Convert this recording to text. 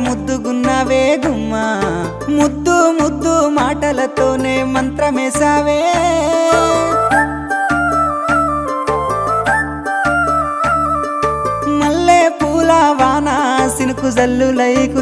ముద్దుగున్నావే గుమ్మా ముద్దు ముద్దు మాటలతోనే మంత్రమేసావే మల్లె పూల వాన సినుకు జల్లులై